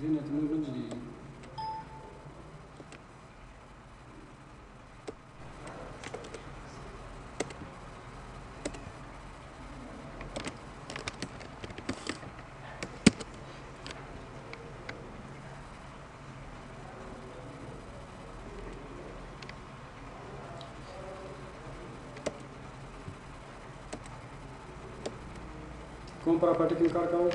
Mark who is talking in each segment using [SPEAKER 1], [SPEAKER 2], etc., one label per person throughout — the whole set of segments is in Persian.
[SPEAKER 1] دين اعتماد نجي कौन प्रॉपर्टी की कार का हो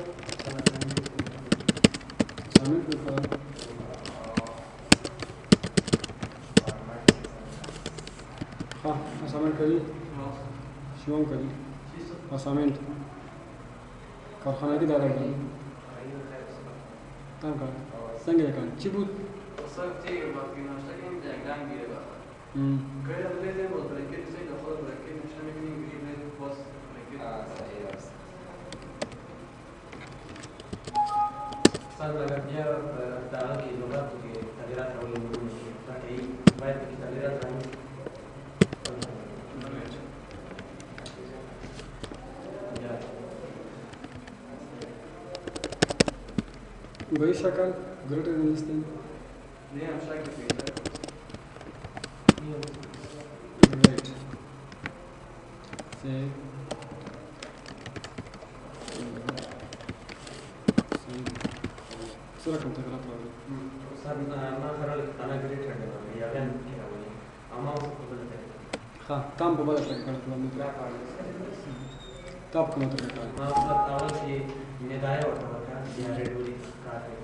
[SPEAKER 1] असाइनमेंट में कार हाँ असाइनमेंट करी शिवम करी असाइनमेंट कारखाना की दादा करी काम कर संगे kan cibut
[SPEAKER 2] صرتي ما في ناشتكي من جاكدان بيربا كيف لازم وتركز زي دخل ولكن مش هنقدر نجيب بس صار لك يا تعالى اللغات والتغييرات حول فكي بعد التغييرات عن
[SPEAKER 1] वही शक्ल greater than this thing
[SPEAKER 2] ليه مش شايف في
[SPEAKER 1] right say سورة كم تقرأ
[SPEAKER 2] صار ما خرج أنا قريت هذا يا بين كذا أما وصلت بدل
[SPEAKER 1] हाँ काम को बदल सकते हैं तब कम तो क्या
[SPEAKER 2] ما وصلت أول شيء نداية وتوقع يا ريدولي كاتي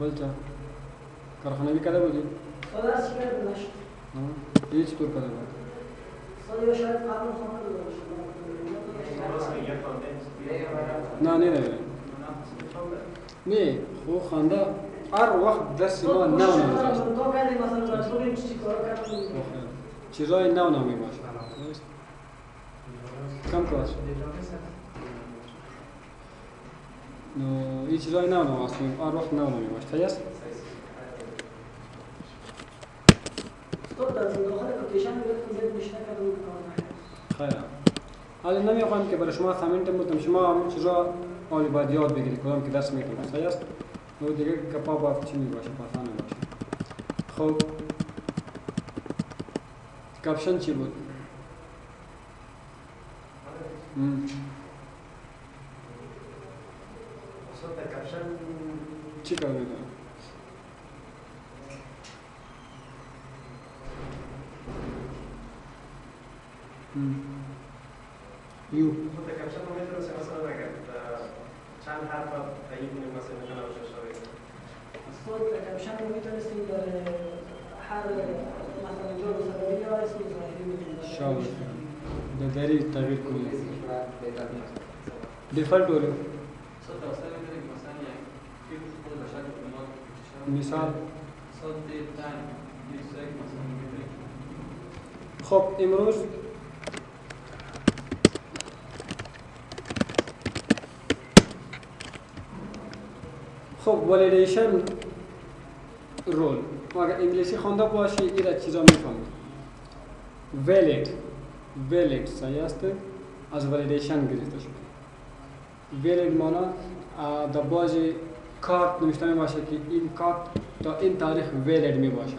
[SPEAKER 1] بلتا कारखाना भी कदम होगी
[SPEAKER 3] خلاص كده بلاش
[SPEAKER 1] हाँ ये स्टोर कदम है
[SPEAKER 3] صديق شايف قانون خمر
[SPEAKER 1] ना नहीं नहीं नहीं वो खानदा हर वक्त दस सिमा नाव नाव
[SPEAKER 3] तो قاعد مثلا تقولي مش تكرر
[SPEAKER 1] चीज़ें नाव नाव में माशा कम क्लास नो ये चीज़ें नाव नाव आसमें हर वक्त नाव नाव में माशा خلاص
[SPEAKER 3] تفضل دخلك كوتيشن بيكون زي مش هكذا
[SPEAKER 1] خیر حالا نمیخوام که برای شما سامنت بودم شما چیزا اولی باید یاد بگیرید کدام که درس میکنم صحیح است و دیگه کپا با چی میباشه پاسان میباشه خب کپشن چی بود
[SPEAKER 2] صوت الكابشن
[SPEAKER 1] چی کار میکنم يو
[SPEAKER 2] صوت الكابشن مثلا مثلا كان حرف تجيبني مثلا انا وش شوي
[SPEAKER 3] الصوت كابشن ميتنسي حال مثلا جو سببيه اسمه ظاهري
[SPEAKER 1] شاور ده داري تغيير كلي ديفولت ولا
[SPEAKER 2] صوت وسائل مثلا يعني كيف تدخل مشاكل في المواد
[SPEAKER 1] مثال
[SPEAKER 2] صوت ثاني يساعد مثلا
[SPEAKER 1] خب امروز خب ولیدیشن رول اگر انگلیسی خوانده باشی این چیزا میفهمی ولید صحیح است از ولیدیشن گرفته شده ولید مانا در بازی کارت نوشته می باشه که این کارت تا این تاریخ ولید می باشه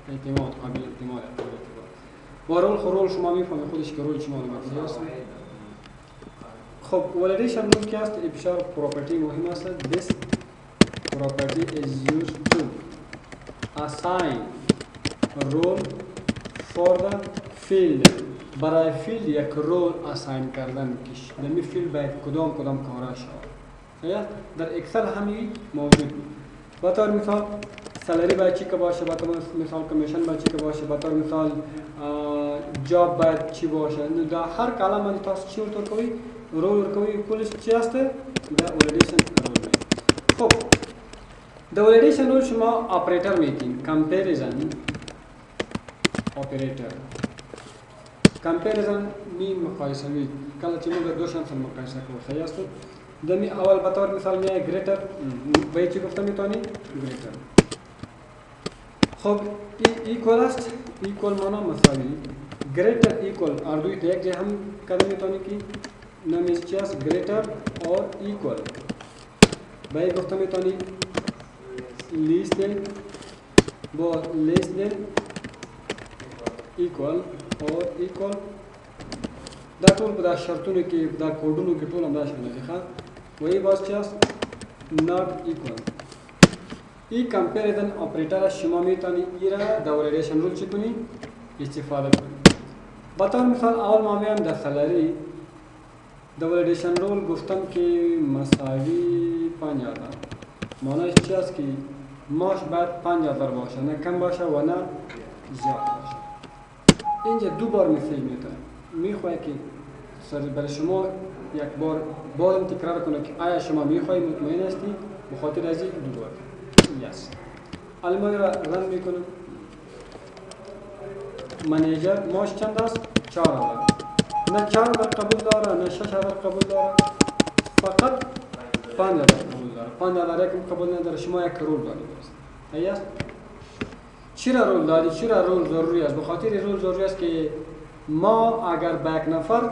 [SPEAKER 1] اعتماد قابل اعتماد و رول شما میفهمی خودش که رول شما رو است خب ولیدیشن رول که است ابشار پراپرتی مهم است this property is used to assign role for the field برای فیلد یک رول اساین کردن کش دمی فیلد باید کدام کارا شود در اکسل همی موجود به طور مثال سالری باید چی که باشه به طور مثال کمیشن باید چی که باشه به طور مثال جاب باید چی باشه در هر کلام من تاس چی ورتو کوي رول کوي کلش چی است دا ولیدیشن رول خب دا ولیدیشن رول شما اپریتر میگین کمپریزن اپریتر کمپریزن می مقایسه می کله چې موږ دو شان سره مقایسه کوو صحیح است دمی اول به طور مثال میای گریتر به چی گفتم میتونی گریتر خب ایکوال است ایکوال معنا مساوی greater equal اردوی تا یک جای هم کدام میتونی که نمیز چی است greater or equal باید گفته میتونی less than با less than equal or equal دا ټول په دا شرطونو کې دا کوډونو کې ټول همدا شامل دي ښه وایي باز چی است not equal ای کمپریزن اپریتر شما میتونی ای را در ولیدیشن رول چی کنی استفاده کنی بطور مثال اول ما میم در سالری در ولیدیشن رول گفتم که مساوی 5000 معنیش چی است که ماش باید 5000 باشه نه کم باشه و نه زیاد باشه اینجا دو بار مثال میتونه میخواه که برای شما یک بار باید تکرار کنه که آیا شما میخواهی مطمئن هستی بخاطر از این دو بار یس الان را رن میکنم منیجر ماش چند است 4000 نه 4000 قبول داره نه 6000 قبول داره فقط 5000 قبول داره 5000 یکم قبول نداره شما یک رول داری درست است چرا رول داری چرا رول ضروری است بخاطر رول ضروری است که ما اگر با یک نفر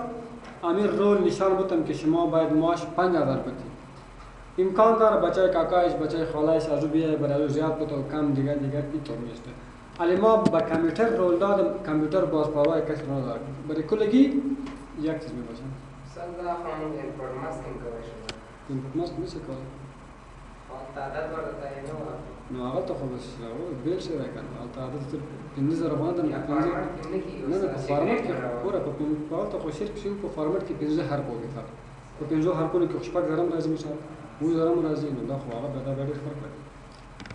[SPEAKER 1] امیر رول نشان بودم که شما باید ماش 5000 بدید امکان داره بچه کاکایش بچه خالایش از او بیای برای زیاد بود و کم دیگر اینطور میسته ولی ما با کامپیوتر رول دادم کامپیوتر باز پروای کسی نداره برای کلگی یک چیز میباشم
[SPEAKER 4] سلام خانم اینپورت ماسکینگ کوشش
[SPEAKER 1] اینپورت ماسک میشه کار
[SPEAKER 4] تعداد وارد تعیین
[SPEAKER 1] نه اول تو خوبش بیل شده کن تعداد تو 15000 باندې نه 50 نه نه په فارمټ کې پورا په خوشیر کې په فارمټ کې 15 حرف وګی تا په 15 حرفونو کې شپږ زرم راځي مثال و زرم راځي نو دا خو هغه به ډېر فرق لري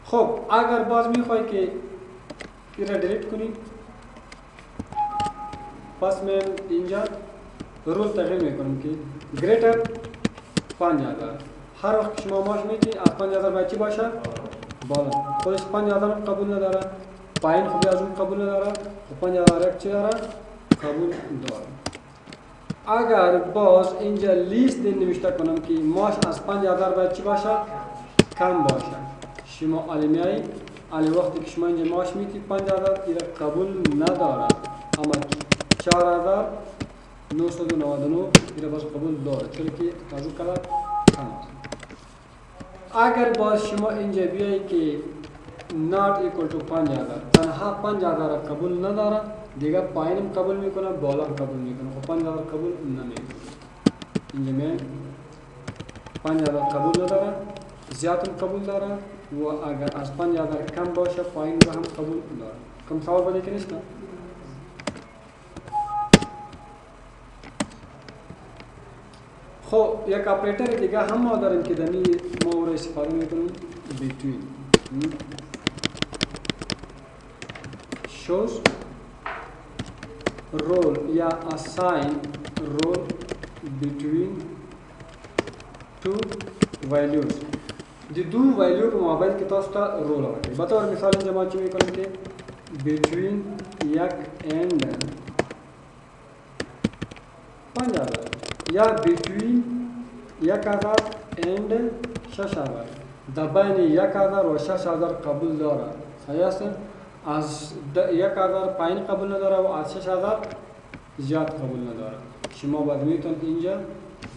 [SPEAKER 1] خب اگر باز میخوای که اینا ډیلیت کنی پس من اینجا رول تغییر میکنم که گریتر 5000 هر وقت شما ماش میتی از 5000 باید چی باشه؟ بالا خودش 5000 قبول نداره پایین خوبی از اون قبول نداره خب 5000 یک چی داره؟ قبول داره اگر باز اینجا لیست دین نوشته کنم که ماش از 5000 باید چی باشه؟ کم باشه شما علمیایی علی وقتی که شما اینجا ماش میتی 5000 ایره قبول نداره اما 4999 ایره باز قبول داره چون که از اون کلر کم است اگر باز شما اینجا بیایی که not equal to 5000 تنها 5000 قبول نداره دیگه پایینم قبول میکنه بالا قبول میکنه خب 5000 قبول نمیکنه اینجا من 5000 قبول نداره زیادم قبول داره و اگر از 5000 کم باشه پایین رو هم قبول داره کم سوال بده که نیست نه خب یک اپریتر دیگه هم ما داریم که دمی ما رو استفاده میکنیم between shows role یا assign role between two values دی دو ویلیو په مابین کې تاسو ته رول ورکړي به طور مثال اینجا ما چی میکنم که between یک and 5000 یا between 1000 and 6000 در بین 1000 و 6000 قبول داره صحیح است از 1000 پایین قبول نداره و از 6000 زیاد قبول نداره شما باید میتونید اینجا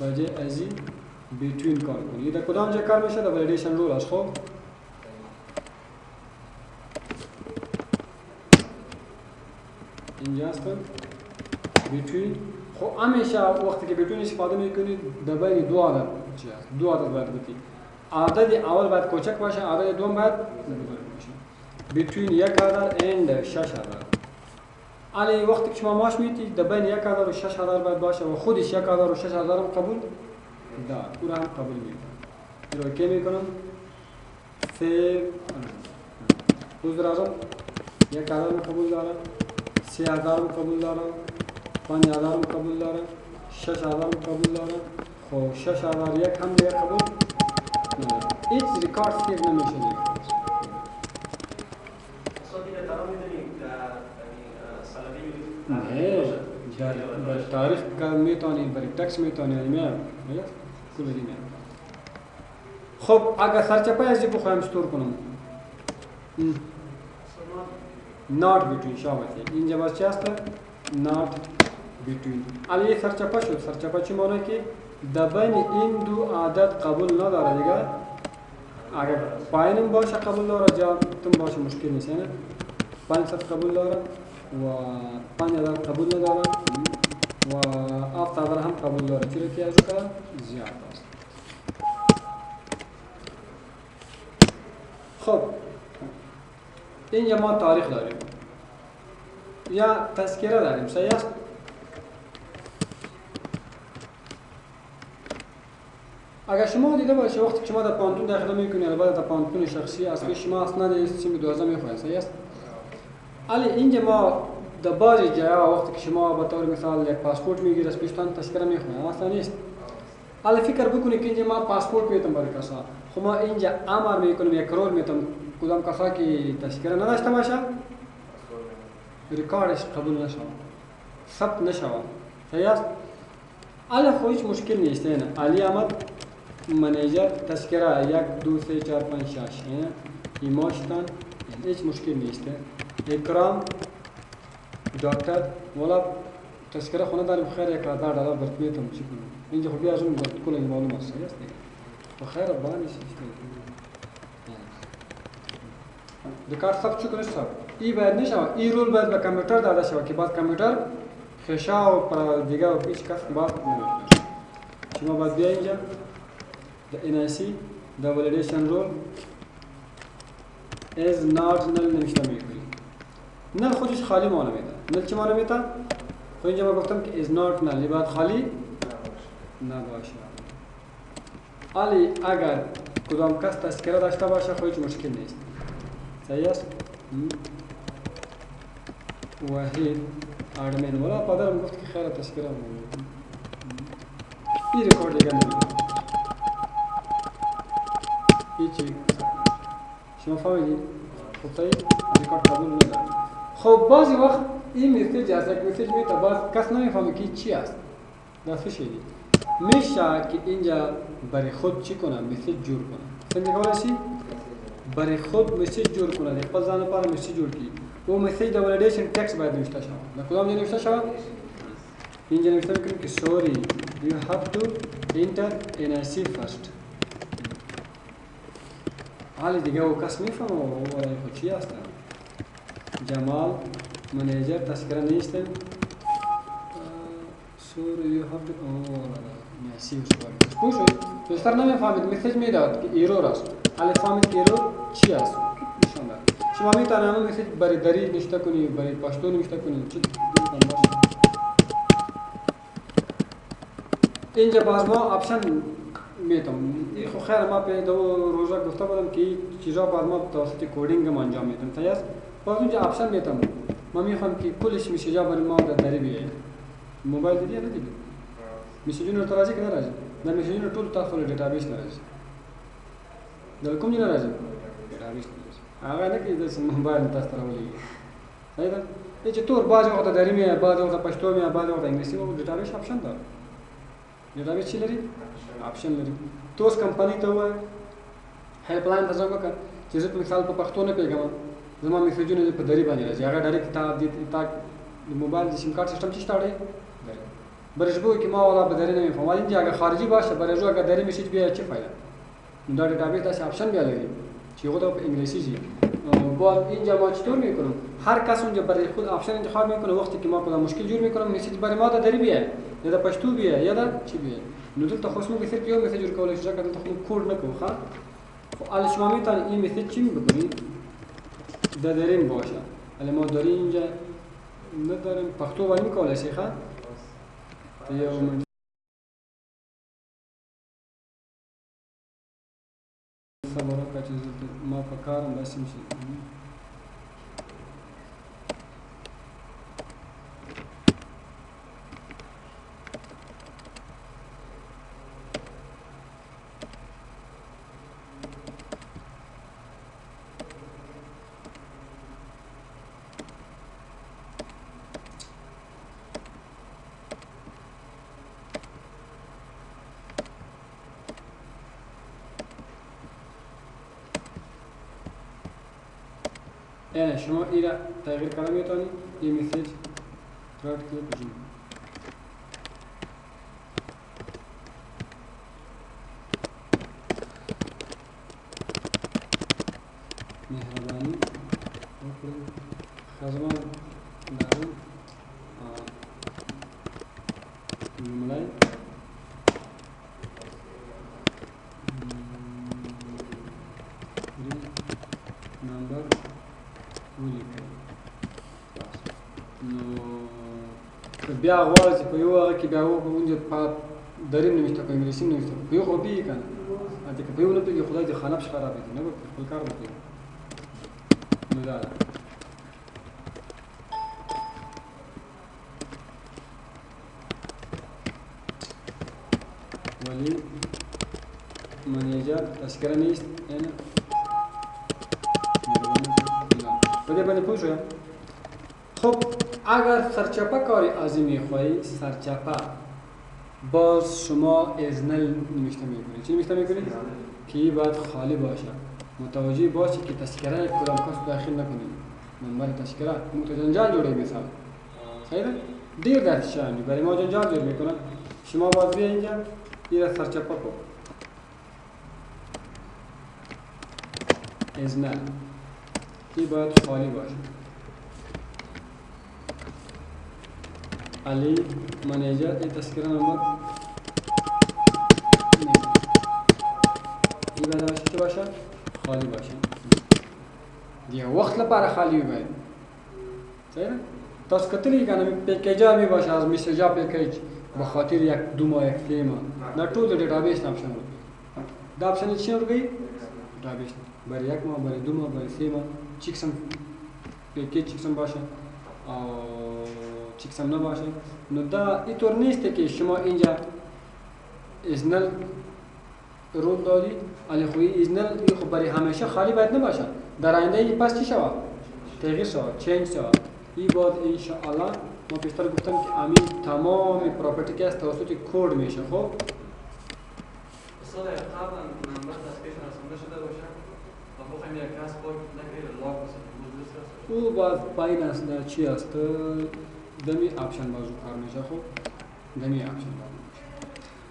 [SPEAKER 1] بجای از این between کار کنید در کدام جا کار میشه در ولیدیشن رول است خب اینجا است between خب همیشه وقتی که between استفاده میکنید در بین دو عدد چی است دو عدد باید بکنید عدد اول باید کوچک باشه عدد دوم باید بزرگ باشه between 1000 and 6000 علی وقتی که شما ماش میتید در بین 1000 و 6000 باید باشه و خودش 1000 و 6000 هم قبول دار او را هم قبول میکنم این رو که میکنم سیو حضور اعظم 1000 هم قبول داره 3000 هم قبول داره 5000 هم قبول داره 6000 هم قبول داره خب 6001 هم دیگه قبول نداره هیچ ریکارد سیو نمیشه دیگه نه در تاریخ کا میتونی برای تکس میتونی میام کل دی میام خب اگر سرچپای از بخوایم استور کنم not between شابه اینجا باز چی هست not between. علی یه سرچپه شد. سرچپه چی معنی که بین این دو عدد قبول نداره دیگه. اگر پایینم باشه قبول داره جا تم باشه مشکل نیست. یعنی 500 قبول داره و 5000 قبول نداره و 7000 هم قبول داره. چرا که از او زیاد است. خب اینجا ما تاریخ داریم یا تذکره داریم. صحیح است؟ اگر شما دیده باشه وقتی که شما در پانتون داخل میکنید البته در پانتون شخصی اصلی شما اصلا در سیم 12 میخواید. صحیح است؟ ولی اینجا ما در بعضی جاها وقتی که شما به طور مثال یک پاسپورت میگیرید از پیشتان تذکره میخواید اصلا نیست. ولی فکر بکنید که اینجا ما پاسپورت میتونم برای کسا خب ما اینجا امر میکنم یک رول میتونم کدام کسا که تذکره نداشته باشه ریکاردش قبول نشود ثبت نشود. صحیح است؟ علی خو هیچ مشکل نیست. علی آمد منیجر تذکره 1 2 3 4 5 6 ایماشتن هیچ مشکل نیست. اکرام دکتر والا تذکره خونه داریم بخیر $1000 برات میتونم چی کنم اینجا خوبی از اون برات کل معلوم است. صحیح است بخیر بانیش دکار ثبت چی کنه ثبت ای باید نشود. ای رول باید به کامپیوتر داده شود که بعد کامپیوتر خشا و پر دیگه و هیچ کس باید نمیشه. شما باید بیا اینجا the NIC the validation rule is not null نمیشه میکنی. نل خودش خالی معنی میده. نل چی معنی میده؟ خب اینجا ما گفتم که is not null باید خالی نباشه. ولی اگر کدام کس تذکره داشته باشه خب هیچ مشکل نیست. صحیح است؟ وحید آدمین ولی پدرم گفت که خیر تذکره این ریکورد دیگه نمیده. هیچی شما فهمیدید؟ خب صحیح ریکورد قبول نداره. خب بعضی وقت این مسیج است یک مسیج میده باز کس نمیفهمه که چی است. دست شدید میشه که اینجا برای خود چی کنه مسیج جور کنه. سمجھ گوشی برای خود مسیج جور کنه. دیگه خود زن پر مسیج جور کی. و مسیج در ولیدیشن تکست باید نوشته شود. در کدام جا نوشته شود؟ اینجا نوشته میکنیم که sorry you have to enter NIC first. حالی دیگه او کس میفهمه و برای خود چی هستن. جمال منیجر تذکره نیستن. sorry you have to NIC first. پوشید دوستر نمیفهمید مسیج میداد که ایرور است. حالی فهمید که ایرور چی است. نشان داد. شما میتونید همون مسیج برای دری نوشته کنی برای پشتو نوشته کنی چی میتونم باشه. اینجا باز ما آپشن میتونم. خب خیر ما به دو روزا گفته بودم که چیزا بعد ما توسط کدینگ ما انجام میدم. صحیح است؟ باز اونجا آپشن میتونم. ما میخوام که کلش میسیجا برای ما در دری بیاید. موبایل دیدی یا ندیدی؟ میسیجونه رو راځي که نه راځي؟ در میسیجونه ټول تاسو له ډیټابیس نه راځي. در کوم نه راځي؟ ډیټابیس نه راځي. هغه نه کې د موبایل تاسو راولي. صحیح ده؟ چې تور باز وخت دری می باز وخت پښتو می باز وخت انګلیسي او ډیټابیس آپشن ده. ډیټابیس چی لري؟ آپشن لري. توس کمپنی ته وای هیلپ لاین ته ځم وکړه چې زه په مثال په پښتو نه پیګم. زما میسیجونه په دری باندې راځي. هغه ډایرکټ تا د موبایل د سیم کارت سیستم چی شته برشبو که ما والا بدری نمیفهم. ولی اینجا اگر خارجی باشه برشبو اگر دری میسیج بیاد چه فایده؟ در دیتابیس داشت آپشن بیاری چی خود به انگلیسی چی. بعد اینجا ما چطور میکنم؟ هر کس اونجا برای خود آپشن انتخاب میکنه. وقتی که ما کدام مشکل جور میکنم میسیج برای ما دری بیاد یا در پشتو بیاد یا در چی بیاد. ندول تخصص میگه صرف یه میسیج جور کولش جا کردن تخم کورد نکو خا. ولی شما میتونید این میسیج چی میکنید؟ دریم باشه. ولی ما داری اینجا نداریم پختو ولی میکوله شیخه. صبر وکړه چې ما په کار هم داسې شي. شما ایرا تغییر کنم میتونی این میسیج رات کې بجو مهرباني وکړئ خزمان دارم لومړی نمبر ولیکئ نو بیا غواړئ چې په یو هغه کې بیا اونجا په دریم نوشته په انګلیسي نوشته په یو خو پوهېږي که نه هلته که په یو نه پوهېږي خدای دې خانه پسې خرابه کړي نه به خپل کار به کوي نو دا ده ولی منیجر تذکره نیست یعنی په دې باندې پوه شو خب اگر سرچپه کاری عظیمی خواهی سرچپه باز شما ازنل نوشته میکنید چی نوشته میکنید؟ که باید خالی باشه متوجه باشید که تذکره یک کدام کس داخل نکنید نمبر تذکره جنجال جوړه مثال صحیح ده؟ دیر دست شانی برای ما جنجال جوړ میکنن شما باز بیا اینجا یه سرچپه کو ازنل که باید خالی باشه علی منیجر این تذکره نمبر این باید باشه چه باشه؟ خالی باشه دیگه وقت لپاره خالی باید صحیح نه؟ تاسو کتلی کنه پیکیجا می باشه از میسیجا پیکیج به خاطر یک دو ماه یک سه ماه نه ټول ډیټابیس آپشن ورکړي دا آپشن چی ورکړي؟ ډیټابیس برای یک ماه برای دو ماه برای سه ماه چیکسم پیکیج چیکسم باشه او چیکسم نباشه نو دا اینطور نیست که شما اینجا ازنل رول دادی ولی خوی ازنل خب برای همیشه خالی باید نباشه در آینده این پس چی شود؟ تغییر شود چینج شود این باید انشاءالله ما پیشتر گفتم که امین تمام پراپرتی که از توسط کد میشه خب
[SPEAKER 2] استاد قبلا نمبر تسکیشن رسونده شده باشه و بخوایم یک کس پاک نکرده لاک بسید
[SPEAKER 1] او باز پایین است در چی است دمی آپشن بازو کار میشه خب دمی آپشن بازو میشه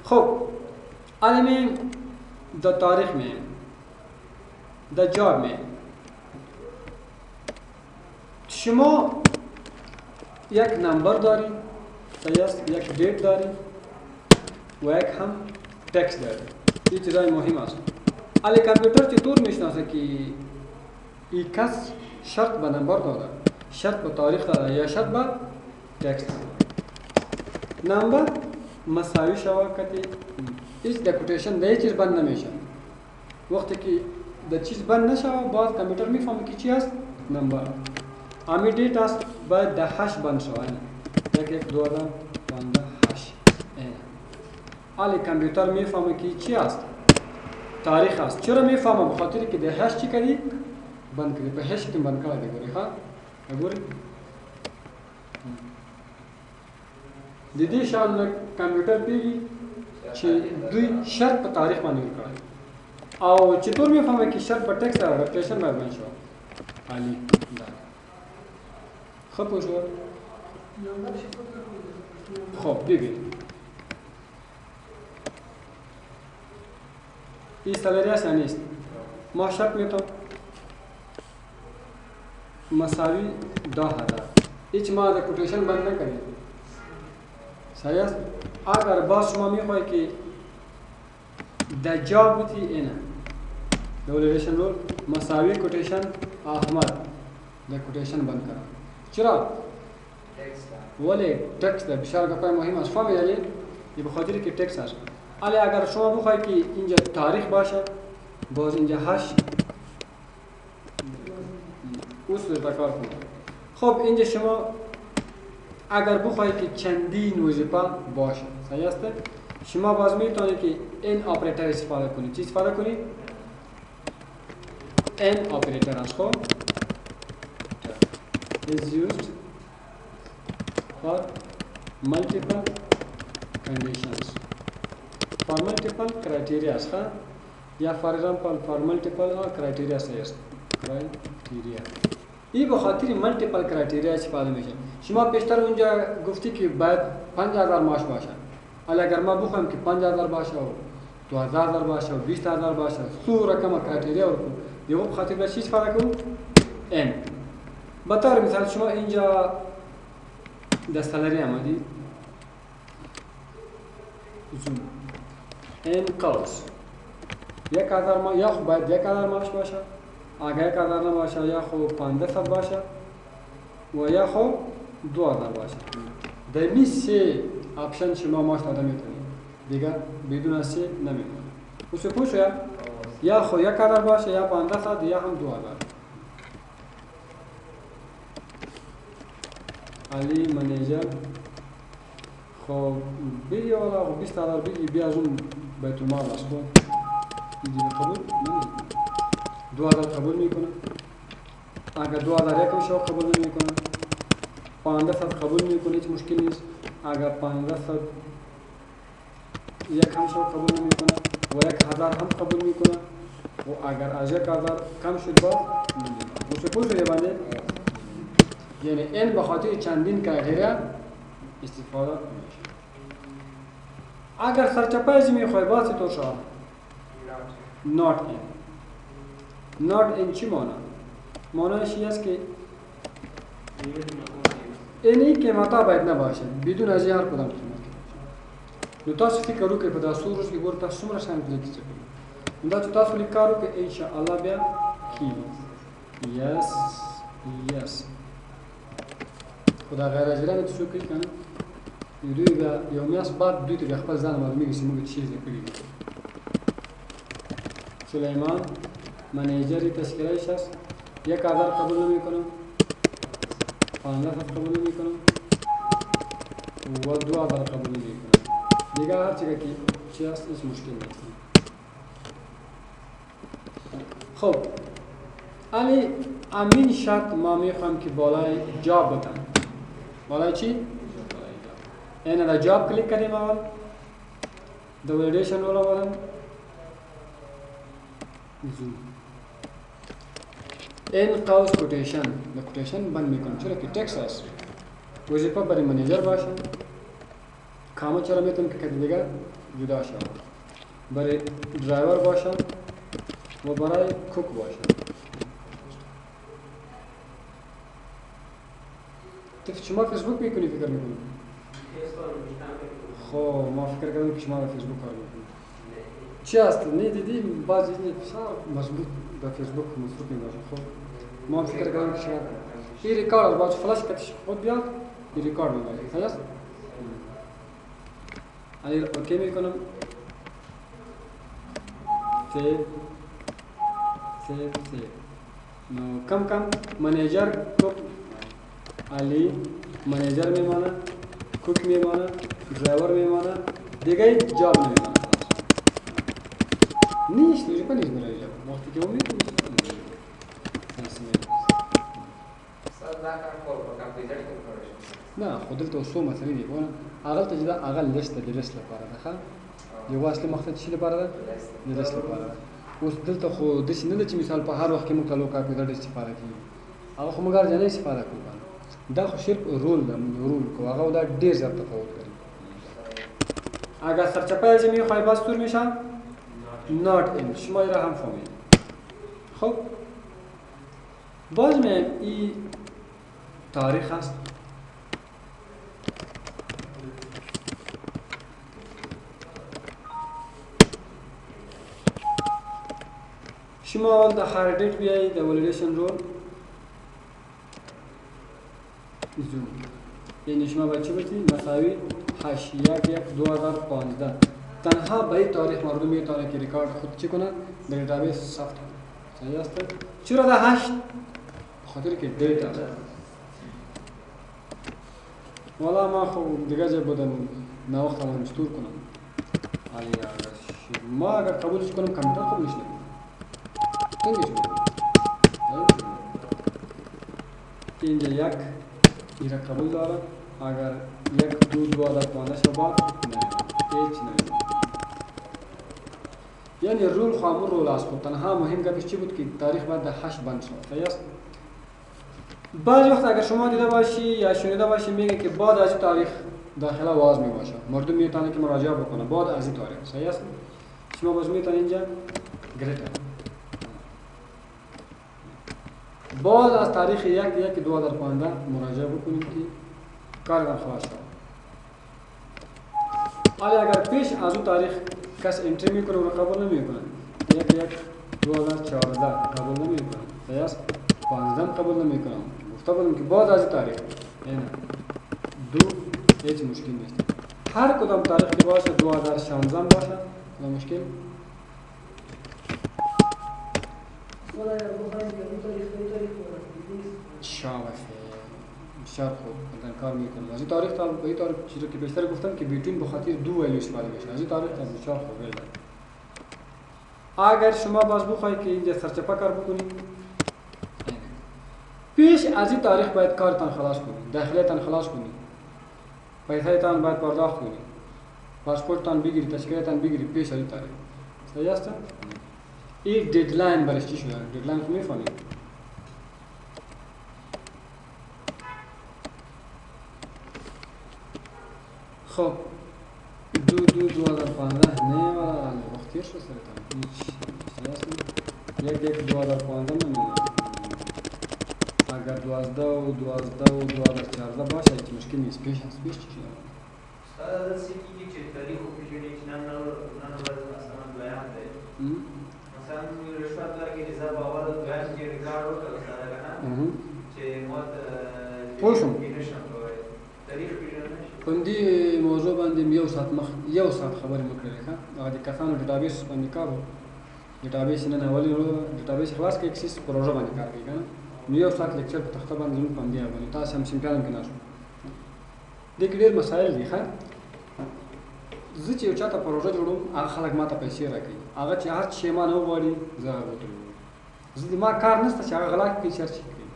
[SPEAKER 1] خب علمی در تاریخ میں در جاب میں شما یک نمبر داری یک دیت داری و یک هم ٹیکس داری این چیزای مهم است علی کامپیوتر چطور میشناسه که این کس شرط به نمبر داده شرط به تاریخ داده یا شرط به ٹیکس داده نمبر مساوی شود که هیچ دکوتیشن ده چیز بند نمیشه وقتی که ده چیز بند نشه باز کامپیوتر میفهمه که چی است نمبر امی دیت است باید ده 8 بند شود یک دو آدم بنده 8 علی کامپیوتر میفهمه که چی است تاریخ است چرا میفهمه بخاطر که ده 8 چی کردی بند کردی به 8 که بند کرده گوری خواه گوری دیدی شاید کامپیوتر پیگی چه دوی شرط په تاریخ باندې ورکړي او چطور میفهمه که شرط په ټیکس او رپلیشن باندې باندې شو عالی دا خب شو خب ببین این سالری است نیست ما شرط میتونم مساوی 10000 هیچ ما از کوتیشن بند نکنید صحیح است اگر باز شما میخواهی که در جا بودی اینه دولیشن رول مساوی کوتیشن احمد در کوتیشن بند کرد چرا؟ ولی ٹیکس در بسیار گپای مهم است فهمیدی؟ این بخاطر که ٹیکس است ولی اگر شما بخواهی که اینجا تاریخ باشه باز اینجا 8 اصل تکار کنید خب اینجا شما اگر بخواهی که چندین وظیفه باشه صحیح است شما باز میتونید که این آپریتر استفاده کنید چی استفاده کنید این آپریتر است خب is used for multiple conditions for multiple criteria است یا for example for multiple criteria است criteria این به خاطر مالتیپل کرایتریا استفاده میشه. شما پیشتر اونجا گفتی که باید 5000 معاش باشه. حالا اگر ما بخوایم که 5000 باشه و 2000 باشه و 20000 باشه، سو رقم کرایتریا رو دیگه به خاطر به چی استفاده کنیم؟ ان. به طور مثال شما اینجا دستالری آمدید زوم ان قوس 1000 ما یا خب باید 1000 معاش باشه، اگر 1000 نباشه یا خب 500 باشه و یا خب 2000 باشه. در این سه آپشن شما معاش داده میتونید، دیگه بدون سه نمیمونه. واسه پوشیا یا خب 1000 باشه یا 500 یا هم 2000. علی منیجر خب بگی والا خب 20000 بگی بیا از اون بیت المال از خود دیگه قبول نمیکنه. 2000 قبول میکنه. اگر 2000 یکم شو قبول نمیکنه. 500 قبول میکنه، هیچ مشکل نیست. اگر 500 یک هم شو قبول نمیکنه و 1000 هم قبول میکنه و اگر از 1000 کم شد باز نمیکنه. واسه پول شده بنده یعنی این به خاطر چندین کرایتریا استفاده میشه. اگر سرچپایزی میخوای باز تو شو not in چی معنی؟ معنیش این است که اینی قیمتا باید نباشه بدون از هر کدام قیمت. نو تاسو فکر وکړئ په داسو روز کې ګور تاسو څومره شان کلیک کوئ. دا چې تاسو لیک کارو کې ان شاء الله بیا کیږي. یس خدا غیر اجرانه څه کوي کنه دوی بیا یو میاس بعد دوی ته بیا خپل ځان معلومیږي چې موږ چی زده کړی دي. سلیمان منیجری تشکیلای شخص 1000 قبول نمیکنم، 500 قبول نمیکنم و 2000 قبول نمیکنم. دیگه هر چیزی که چی هست هیچ مشکل نیست. خب علی امین شرط ما میخوام که بالای جاب بتن. بالای چی؟ اینه دا جاب کلیک کردیم اول دا ولیدیشن رو آوردم زوم این قوس کوتیشن دا کوتیشن بند میکنم چرا که ٹیکس هست وظیفه برای منیجر باشه کامو چرا میتونم که دیگه جدا شد برای درایور باشه و برای کوک باشه. شما فیسبوک میکنی فکر میکنی؟ خب ما فکر کردم که شما به فیسبوک کار میکنید. چی هست؟ نه دیدی بعضی بسیار مضبوط به فیسبوک مضبوط میباشه. خب ما فکر کردم که شما این ریکارد باید فلاش کتش خود بیاد این ریکارد میباشه. خلاص؟ علی اوکی میکنم. سیو نو کم منیجر کوک علی منیجر میمانه، کوک میمانه، ड्राइवर میمانه، دیگه جاب نمیمانه. نیست میشه کنیش برای جاب وقتی که اون نه خودت تو سو مثلا دیگه اقل تجدا اقل لیست درس لپاره ده یو واسطه مقصد چی لپاره ده درس لپاره اوس دلته خو د سینې چې مثال په هر وخت کې موږ کلو کاپی د استفاده کوي هغه خو موږ ځنه استفاده کوو دا خو صرف رول ده رول کو هغه دا ډیر زیات تفاوت لري. اگر سرچپای زمین خواهی باز تور میشن not in شما را هم فهمید. خب باز من این تاریخ هست شما د هر ډیټ بیای د ولیدیشن رول زوم یعنی شما بچه بچی مساوی 8/1/2015 تنها به این تاریخ مردم میتونه که ریکارد خود چی کنه در دیتابیس ثبت کنه. صحیح است؟ چرا ده 8 بخاطر که دیتا والا ما خب دیگه جا بودم نه وقت هم مستور کنم علی ما اگر قبولش کنم کامپیوتر قبولش نکنم تنگیش کنم اینجا یک ایرا قبول داره اگر 1/2/2015 بعد هیچ نمیدونم یعنی رول خامور رول است خود تنها مهم گپش چی بود که تاریخ بعد 8 بند شد. صحیح است؟ بعضی وقت اگر شما دیده باشی یا شنیده باشی میگه که بعد از این تاریخ داخل آواز می باشه، مردم میتونه که مراجعه بکنه بعد از این تاریخ. صحیح است؟ شما باز میتونه اینجا گریتر بعد از تاریخ 1/1/2015 مراجعه بکنید که کارتان خلاص شد. حالا اگر پیش از اون تاریخ کس انتری میکنه و قبول نمیکنه 1/1/2014 قبول نمیکنه، صحیح است؟ 15 قبول نمیکنه، گفته بودم که بعد از این تاریخ یعنی دو هیچ مشکل نیست. هر کدام تاریخ که باشه 2016 باشه نه مشکل.
[SPEAKER 3] ولا بخوایم که این تاریخ
[SPEAKER 1] بسیار خوب بدن کار میکنه. از این تاریخ تا به این تاریخ چیزی که بیشتر گفتم که بیتوین بخاطر دو ویلیو استفاده میشه. از این تاریخ تا بسیار خوب ویل. اگر شما باز بخواهی که اینجا سرچپه کار بکنید پیش از این تاریخ باید کارتان خلاص کنید، داخلیتان خلاص کنید، پیسه‌تان باید پرداخت کنید، پاسپورتتان بگیرید، تشکیلتان بگیرید پیش از این تاریخ. صحیح است؟ یک ددلاین برش چی شده؟ ددلاین رو میفهمید؟ خب 2015 نه ولی وقت تیر شد سرتان هیچ 1/1/2015 نمیدونم. اگر 12 و 2014 باشه هیچ مشکل نیست. پیش چی شده؟
[SPEAKER 5] استاد از اینکه چه تاریخ و پیشونی که نه باید مثلا بیان ده مثلا رشوت داره که نظام باور بیان که ریکارد رو کرده نه چه مود
[SPEAKER 1] پوشم
[SPEAKER 5] تاریخ پیشونی
[SPEAKER 1] پندی موضوع باندې یو ساعت خبرې وکړې ښه هغه د کسانو ډیټابیس باندې کار و ډیټابیس نه اولي ډیټابیس خلاص کې اکسس پروژه باندې کار کوي کنه نو یو ساعت لیکچر په تخته باندې زموږ باندې باندې تاسو هم سیمپلان کې ناشو د ډېر مسایل دي ښه زه چې یو چاته پروژه جوړوم هغه خلک ماته پیسې راکوي هغه چې هر شی ما نه وغواړي زه هغه ورته زه د ما کار نشته چې هغه غلا کوي چرچ کوي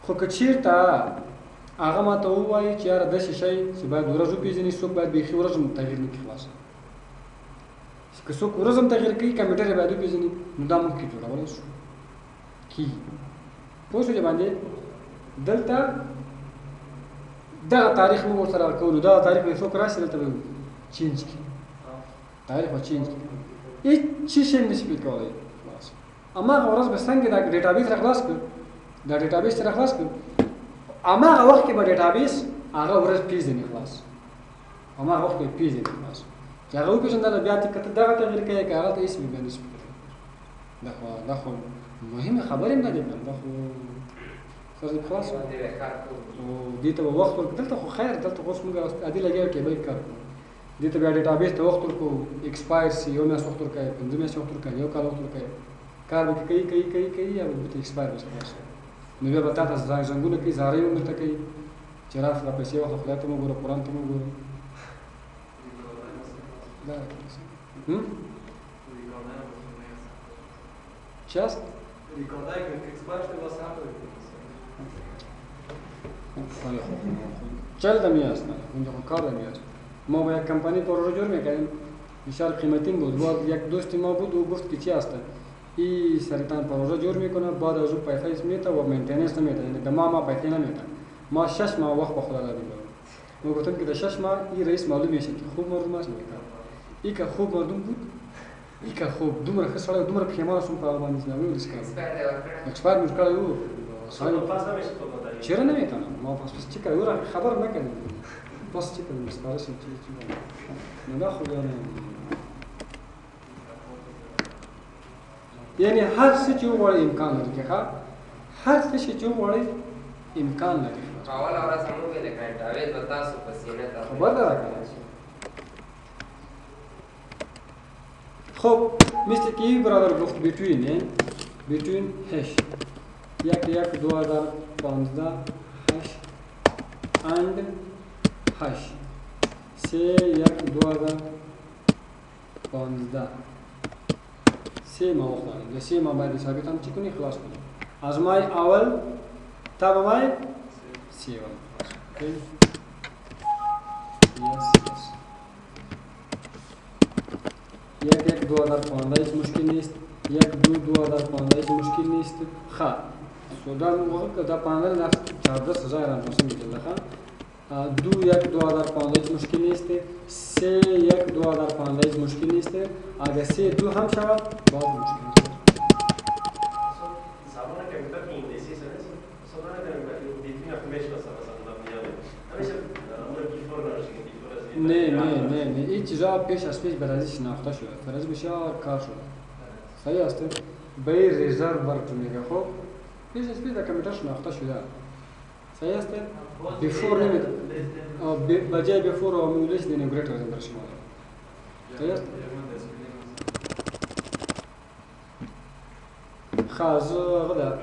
[SPEAKER 1] خو که چېرته هغه ماته ووایي چې یاره داسې شی چې باید ورځ وپېژني څوک باید بیخي ورځ هم تغییر نه کړي خلاص که څوک ورځ هم تغییر کوي کمپیوټر یې باید وپېژني نو دا موږ کې جوړولی شو کېږي پوه شولې باندې دلته دغه تاریخ موږ ورسره کوو نو دغه تاریخ به څوک راشي دلته به چینج کړي تاریخ به چینج کړي هېڅ شی نشي پرې کولی خلاص هماغه ورځ به څنګه دا ډیټابیس را خلاص کړو دا ډیټابیس چې را خلاص کړو هماغه وخت کې به ډیټابیس هغه ورځ پیژني خلاص هماغه وخت کې پیژني خلاص چې هغه وپېژندله بیا ته که ته دغه تغییر کوې که هغه ته هېڅ بیا نشي پرېښودلی دا خو مهمه خبرې هم نه دي دا خو سر دې خلاص او دې ته به وخت ورکړو دلته خو خیر دلته خو اوس موږ عادي لګیا یو کیبل کار کوو دې ته بیا ډیټابیس ته وخت ورکړو ایکسپایر سي یو میاشت وخت ورکوي 5 میاشتې وخت ورکوي یو کال وخت ورکوي کار به کوي یا به ورته ایکسپایر وشي نو بیا به تا ته زنګونه کوي زارۍ هم درته کوي چې راشه دا پیسې واخله خدای ته مه ګوره قرآن ته مه ګوره چی هست؟
[SPEAKER 2] ریکاردای که ایکسپایر شده واسه هم
[SPEAKER 1] چل دمی هست اونجا کار دمی هست ما با یک کمپانی پروژه جور میکردیم بسیار قیمتی بود یک دوست ما بود او گفت که چی هست این سریتان پروژه جور میکنه بعد از او پیسه میته و مینتیننس نمیته یعنی دما ما پیسه نمیته ما 6 ماه وقت به خدا دادیم ما گفتم که در 6 ماه این رئیس معلوم میشه که خوب مردم است میکنه این که خوب مردم بود این که خوب دومره ښه سړی دومره پښیمانه شوم په هغه باندې چې هغوی وداسې کړی ایکسپایر مې ورکړی و چېرې نه وې که نه ما پس چې کوي ور خبر نه کوي پس چې کوي سپاره شي چې نو دا خو بیا نه یعنی هر څه چې وغواړې امکان لري که ښه هر څه چې وغواړې امکان لري
[SPEAKER 4] اوله ورځ هم وویلې که انټاویز به تاسو په سینه ته
[SPEAKER 1] خبر ده راکړه خب مثل که این برادر گفت between hash 1/1/2015 hash and hash 3/1/2015 سه ماه وقت داریم 3 ماه باید ثابت هم چی کنی خلاص کنی از ماه اول تا به ماه 3 اوکی yes 1/1/2015 هیچ مشکل نیست 1/2/2015 هیچ مشکل نیست خب سودان وقت دا پانل نفت 14,000 انفاسون میگه دو یک 2015 مشکل نیست، سه یک 2015 مشکل نیست، اگر سه دو هم شود باز مشکل نیست.
[SPEAKER 6] زمان کامپیوتر که انگلیسی است، زمان کامپیوتر دیدی افمیش بس مثلا میاد. همیشه امر بیفور نمیشه
[SPEAKER 1] نه این چیزا پیش از پیش برای شناخته شده، برای بسیار کار شده. صحیح است؟ به رزرور تو میگه خب پیش از پیش در کامپیوتر شناخته شده. صحیح است؟ بیفور نمیده. بجای بیفور و میولش دینگریتر از در شما. صحیح است؟ خازو غدا